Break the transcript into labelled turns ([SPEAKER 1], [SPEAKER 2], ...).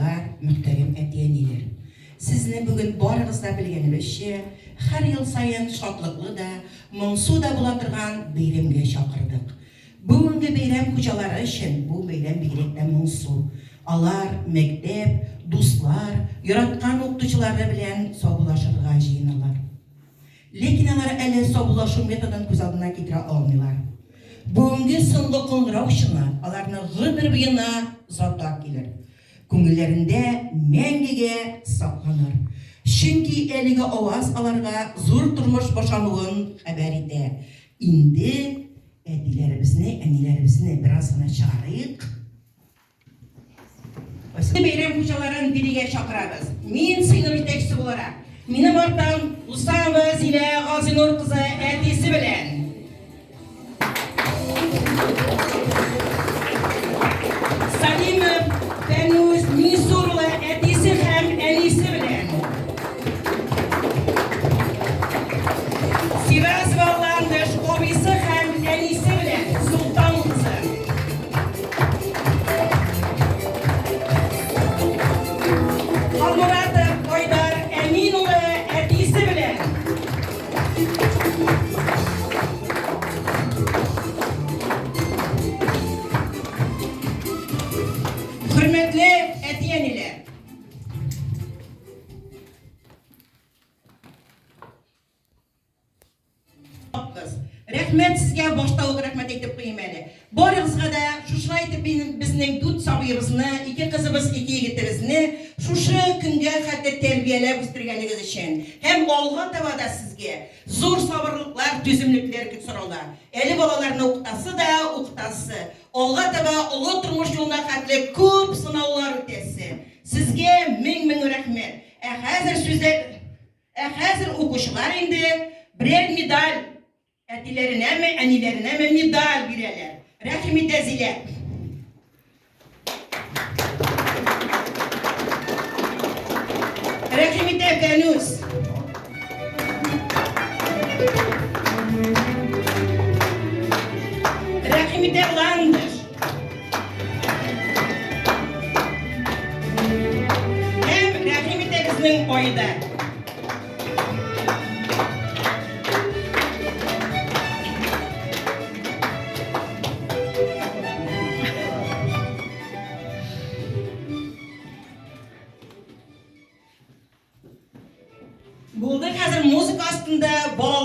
[SPEAKER 1] укучылар, мөхтәрәм әти-әниләр. Сезне бүген барыгыз да белгәнебезчә, һәр ел сайын шатлыклы да, моңсу да була торган бәйрәмгә чакырдык. Бүгенге бәйрәм хуҗалары өчен бу бәйрәм бигрәк тә моңсу. Алар мәктәп, дуслар, яраткан укытучылары белән саубуллашырга җыеналар. Ләкин алар әле саубуллашу методын күз алдына китерә алмыйлар. Бүгенге соңгы кыңгыраушыны аларны гомер буена озата килер. Күңелләрендә мәңгегә сакланыр. Чөнки әлеге аваз аларга зур тормыш башлануын хәбәр итә. Инде әтиләребезне, әниләребезне бераз гына чыгарыйк. Бәйрәм хуҗаларын бирегә чакырабыз. Мин сыйныф җитәкчесе буларак, минем артам Усама Зилә Газинур кызы әтисе белән. Салимов Фәнүс Мисурлы әтисе һәм әнисе белән. Сиразова Ландыш абыйсы һәм әнисе белән. Султан кызы. Алмуратов Айдар Әмин улы әтисе белән. Хөрмәтле әти-әниләр. Рәхмәт сезгә башта ук рәхмәт әйтеп куйым әле. Барыгызга да шушы әйтеп безнең дүрт сабыебызны, ике кызыбыз, ике егетебезне шушы көнгә хәтта тәрбияләп үстергәнегез өчен һәм алга таба да сезгә зур сабырлыклар, түземлекләр көт сораулар. Әле балаларны укытасы да укытасы. Алга таба олы тормыш юлына хәтле күп сынаулар үтәсе. Сезгә мең рәхмәт. Хәзер укучылар инде берәр медаль әтиләренәме, әниләренәме медаль бирәләр. Рәхим итә Зилә. Рәхим итә Фәнүс. Рәхим итә Ландыш. Һәм рәхим итә безнең Айдар.